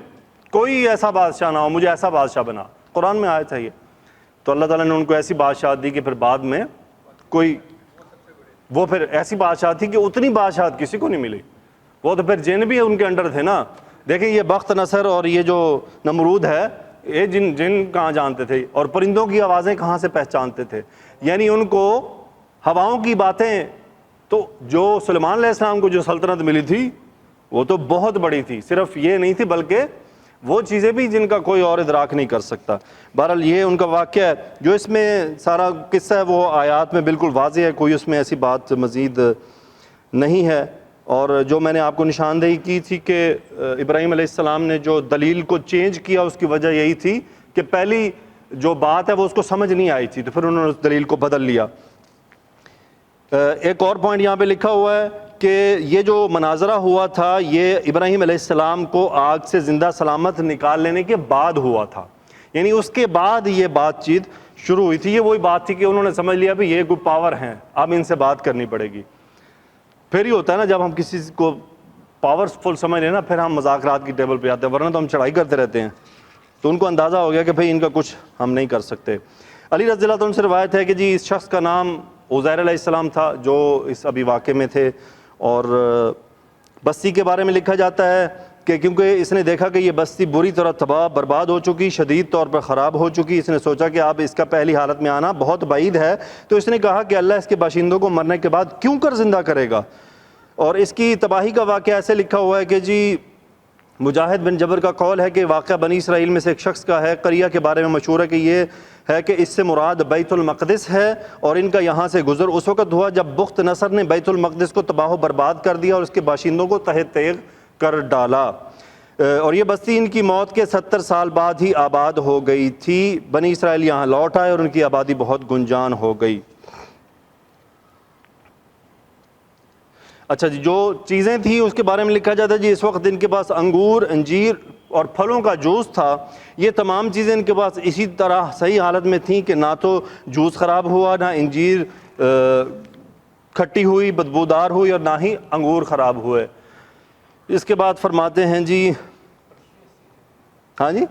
کوئی ایسا بادشاہ نہ ہو، مجھے ایسا بادشاہ بنا. قرآن میں آیا تھا یہ. تو اللہ تعالیٰ نے ان کو ایسی بادشاہت دی کہ پھر بعد میں کوئی، وہ پھر ایسی بادشاہت تھی کہ اتنی بادشاہت کسی کو نہیں ملی. وہ تو پھر جن بھی ان کے انڈر تھے نا. دیکھیں یہ بخت نصر اور یہ جو نمرود ہے، یہ جن کہاں جانتے تھے، اور پرندوں کی آوازیں کہاں سے پہچانتے تھے. یعنی ان کو ہواؤں کی باتیں، تو جو سلیمان علیہ السلام کو جو سلطنت ملی تھی وہ تو بہت بڑی تھی. صرف یہ نہیں تھی بلکہ وہ چیزیں بھی جن کا کوئی اور ادراک نہیں کر سکتا. بہرحال یہ ان کا واقعہ ہے. جو اس میں سارا قصہ ہے وہ آیات میں بالکل واضح ہے، کوئی اس میں ایسی بات مزید نہیں ہے. اور جو میں نے آپ کو نشاندہی کی تھی کہ ابراہیم علیہ السلام نے جو دلیل کو چینج کیا، اس کی وجہ یہی تھی کہ پہلی جو بات ہے وہ اس کو سمجھ نہیں آئی تھی، تو پھر انہوں نے اس دلیل کو بدل لیا. ایک اور پوائنٹ یہاں پہ لکھا ہوا ہے کہ یہ جو مناظرہ ہوا تھا یہ ابراہیم علیہ السلام کو آگ سے زندہ سلامت نکال لینے کے بعد ہوا تھا. یعنی اس کے بعد یہ بات چیت شروع ہوئی تھی. یہ وہی بات تھی کہ انہوں نے سمجھ لیا بھی یہ کوئی پاور ہیں، اب ان سے بات کرنی پڑے گی. پھر ہی ہوتا ہے نا جب ہم کسی کو پاورفل سمجھ لیں نا، پھر ہم مذاکرات کی ٹیبل پہ آتے ہیں، ورنہ تو ہم چڑھائی کرتے رہتے ہیں. تو ان کو اندازہ ہو گیا کہ بھئی ان کا کچھ ہم نہیں کر سکتے۔ علی رضی اللہ عنہ سے روایت ہے کہ جی اس شخص کا نام عزیر علیہ السلام تھا جو اس ابھی واقعے میں تھے، اور بستی کے بارے میں لکھا جاتا ہے کہ کیونکہ اس نے دیکھا کہ یہ بستی بری طرح تباہ برباد ہو چکی، شدید طور پر خراب ہو چکی، اس نے سوچا کہ اب اس کا پہلی حالت میں آنا بہت بعید ہے، تو اس نے کہا کہ اللہ اس کے باشندوں کو مرنے کے بعد کیوں کر زندہ کرے گا۔ اور اس کی تباہی کا واقعہ ایسے لکھا ہوا ہے کہ جی مجاہد بن جبر کا قول ہے کہ واقعہ بنی اسرائیل میں سے ایک شخص کا ہے، قریہ کے بارے میں مشہور ہے کہ یہ ہے کہ اس سے مراد بیت المقدس ہے، اور ان کا یہاں سے گزر اس وقت ہوا جب بخت نصر نے بیت المقدس کو تباہ و برباد کر دیا اور اس کے باشندوں کو تہہ تیغ کر ڈالا، اور یہ بستی ان کی موت کے 70 سال بعد ہی آباد ہو گئی تھی۔ بنی اسرائیل یہاں لوٹ آئے اور ان کی آبادی بہت گنجان ہو گئی۔ اچھا جی، جو چیزیں تھیں اس کے بارے میں لکھا جاتا ہے جی اس وقت ان کے پاس انگور، انجیر اور پھلوں کا جوس تھا، یہ تمام چیزیں ان کے پاس اسی طرح صحیح حالت میں تھیں کہ نہ تو جوس خراب ہوا، نہ انجیر کھٹی ہوئی بدبودار ہوئی، اور نہ ہی انگور خراب ہوئے۔ اس کے بعد فرماتے ہیں جی ہاں جی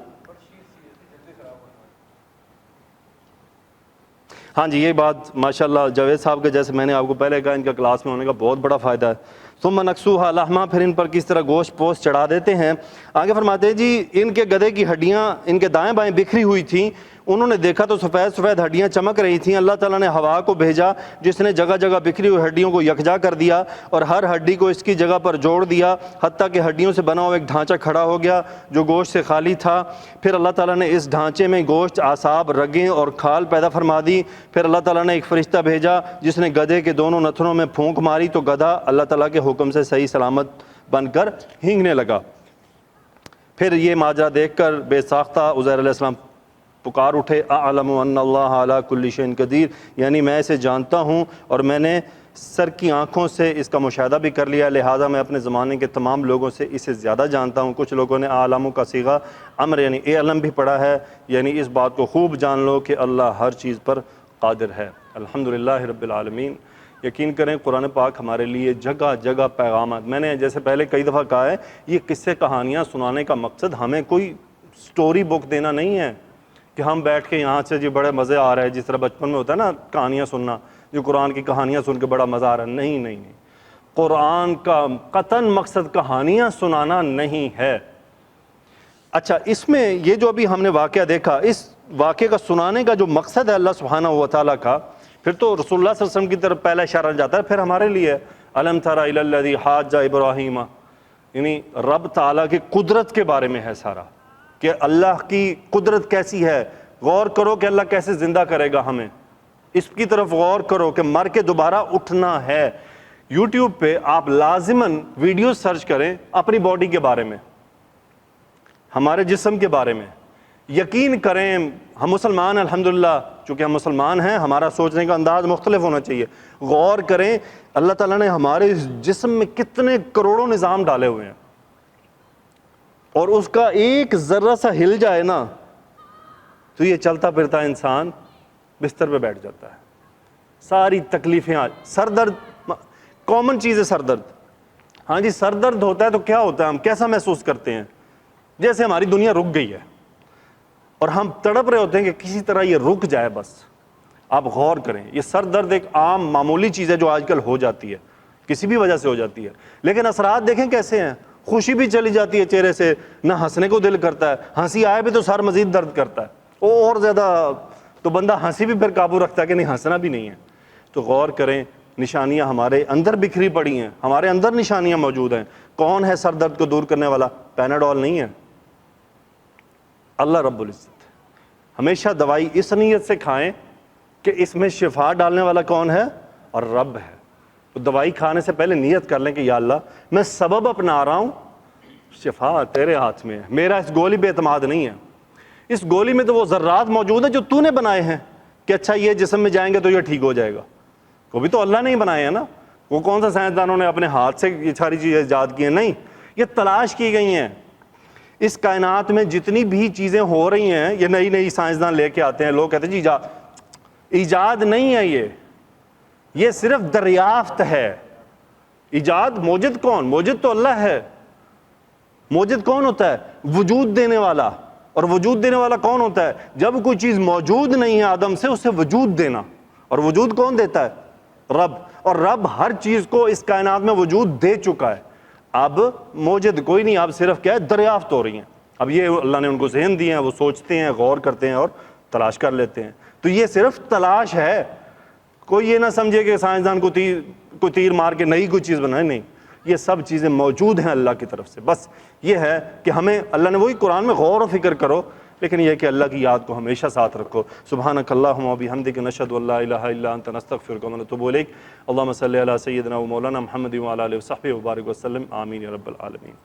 ہاں جی، یہ بات ماشاءاللہ جاوید صاحب کے جیسے میں نے آپ کو پہلے کہا ان کا کلاس میں ہونے کا بہت بڑا فائدہ ہے۔ ثم نکسوها لحما، پھر ان پر کس طرح گوشت پوست چڑھا دیتے ہیں۔ آگے فرماتے ہیں جی ان کے گدھے کی ہڈیاں ان کے دائیں بائیں بکھری ہوئی تھیں، انہوں نے دیکھا تو سفید سفید ہڈیاں چمک رہی تھیں۔ اللہ تعالیٰ نے ہوا کو بھیجا جس نے جگہ جگہ بکھری ہوئی ہڈیوں کو یکجا کر دیا اور ہر ہڈی کو اس کی جگہ پر جوڑ دیا، حتیٰ کہ ہڈیوں سے بنا ہوا ایک ڈھانچہ کھڑا ہو گیا جو گوشت سے خالی تھا۔ پھر اللہ تعالیٰ نے اس ڈھانچے میں گوشت، اعصاب، رگیں اور کھال پیدا فرما دی۔ پھر اللہ تعالیٰ نے ایک فرشتہ بھیجا جس نے گدھے کے دونوں نتنوں میں پھونک ماری تو گدھا اللہ تعالیٰ کے حکم سے صحیح سلامت بن کر ہینگنے لگا۔ پھر یہ ماجرا دیکھ کر بے ساختہ عزیر علیہ السلام پکار اٹھے، اعلم ان اللہ علی کل شیء قدیر، یعنی میں اسے جانتا ہوں اور میں نے سر کی آنکھوں سے اس کا مشاہدہ بھی کر لیا، لہٰذا میں اپنے زمانے کے تمام لوگوں سے اسے زیادہ جانتا ہوں۔ کچھ لوگوں نے اعلم کا صیغہ امر یعنی اے علم بھی پڑھا ہے، یعنی اس بات کو خوب جان لو کہ اللہ ہر چیز پر قادر ہے۔ الحمدللہ رب العالمین۔ یقین کریں قرآن پاک ہمارے لیے جگہ جگہ پیغامات، میں نے جیسے پہلے کئی دفعہ کہا ہے، یہ قصے کہانیاں سنانے کا مقصد ہمیں کوئی سٹوری بک دینا نہیں ہے کہ ہم بیٹھ کے یہاں سے جی بڑے مزے آ رہے ہیں، جس طرح بچپن میں ہوتا ہے نا کہانیاں سننا، جو قرآن کی کہانیاں سن کے بڑا مزہ آ رہا ہے۔ نہیں نہیں نہیں، قرآن کا قطعاً مقصد کہانیاں سنانا نہیں ہے۔ اچھا، اس میں یہ جو ابھی ہم نے واقعہ دیکھا، اس واقعے کا سنانے کا جو مقصد ہے اللہ سبحانہ و تعالیٰ کا، پھر تو رسول اللہ صلی اللہ علیہ وسلم کی طرف پہلا اشارہ جاتا ہے، پھر ہمارے لیے الم تر الی الذی حاج ابراہیم، یعنی رب تعالیٰ کی قدرت کے بارے میں ہے سارا، کہ اللہ کی قدرت کیسی ہے۔ غور کرو کہ اللہ کیسے زندہ کرے گا ہمیں، اس کی طرف غور کرو کہ مر کے دوبارہ اٹھنا ہے۔ یوٹیوب پہ آپ لازماً ویڈیو سرچ کریں اپنی باڈی کے بارے میں، ہمارے جسم کے بارے میں۔ یقین کریں ہم مسلمان الحمدللہ، چونکہ ہم مسلمان ہیں ہمارا سوچنے کا انداز مختلف ہونا چاہیے۔ غور کریں اللہ تعالیٰ نے ہمارے جسم میں کتنے کروڑوں نظام ڈالے ہوئے ہیں، اور اس کا ایک ذرہ سا ہل جائے نا تو یہ چلتا پھرتا انسان بستر پہ بیٹھ جاتا ہے۔ ساری تکلیفیں، سر درد کامن چیز ہے، سر درد۔ ہاں جی، سر درد ہوتا ہے تو کیا ہوتا ہے، ہم کیسا محسوس کرتے ہیں؟ جیسے ہماری دنیا رک گئی ہے اور ہم تڑپ رہے ہوتے ہیں کہ کسی طرح یہ رک جائے بس۔ آپ غور کریں، یہ سر درد ایک عام معمولی چیز ہے جو آج کل ہو جاتی ہے، کسی بھی وجہ سے ہو جاتی ہے، لیکن اثرات دیکھیں کیسے ہیں۔ خوشی بھی چلی جاتی ہے چہرے سے، نہ ہنسنے کو دل کرتا ہے، ہنسی آئے بھی تو سر مزید درد کرتا ہے، اور زیادہ تو بندہ ہنسی بھی پھر قابو رکھتا ہے کہ نہیں ہنسنا بھی نہیں ہے۔ تو غور کریں، نشانیاں ہمارے اندر بکھری پڑی ہیں، ہمارے اندر نشانیاں موجود ہیں۔ کون ہے سر درد کو دور کرنے والا؟ پیناڈول نہیں ہے، اللہ رب العزت۔ ہمیشہ دوائی اس نیت سے کھائیں کہ اس میں شفا ڈالنے والا کون ہے؟ اور رب ہے۔ تو دوائی کھانے سے پہلے نیت کر لیں کہ یا اللہ میں سبب اپنا رہا ہوں، شفا تیرے ہاتھ میں ہے، میرا اس گولی پہ اعتماد نہیں ہے۔ اس گولی میں تو وہ ذرات موجود ہیں جو تو نے بنائے ہیں کہ اچھا یہ جسم میں جائیں گے تو یہ ٹھیک ہو جائے گا، وہ بھی تو اللہ نے ہی بنائے ہیں نا۔ وہ کون سا سائنسدانوں نے اپنے ہاتھ سے یہ ساری چیزیں ایجاد کی ہیں؟ نہیں، یہ تلاش کی گئی ہیں۔ اس کائنات میں جتنی بھی چیزیں ہو رہی ہیں یہ نئی نئی سائنسدان لے کے آتے ہیں، لوگ کہتے ہیں جی ایجاد نہیں ہے، یہ صرف دریافت ہے۔ ایجاد موجد کون؟ موجد تو اللہ ہے۔ موجد کون ہوتا ہے؟ وجود دینے والا، اور وجود دینے والا کون ہوتا ہے؟ جب کوئی چیز موجود نہیں ہے عدم سے، اسے وجود دینا. اور وجود کون دیتا ہے؟ رب. اور رب ہر چیز کو اس کائنات میں وجود دے چکا ہے. اب موجود کوئی نہیں، اب صرف کیا ہے، دریافت ہو رہی ہیں. اب یہ اللہ نے ان کو ذہن دیے ہیں، وہ سوچتے ہیں، غور کرتے ہیں اور تلاش کر لیتے ہیں. تو یہ صرف تلاش ہے. کوئی یہ نہ سمجھے کہ سائنسدان کو تیر مار کے نئی کوئی چیز بنائے، نہیں، یہ سب چیزیں موجود ہیں اللہ کی طرف سے. بس یہ ہے کہ ہمیں اللہ نے وہی قرآن میں غور و فکر کرو، لیکن یہ کہ اللہ کی یاد کو ہمیشہ ساتھ رکھو. سبحانک اللہم و بحمدک، نشہد ان لا الہ الا انت، نستغفرک و نتوب الیک. اللہم صلی علی سیدنا و مولانا محمد و علی آلہ و صحبہ وبارک وسلم. آمین یا رب العالمین.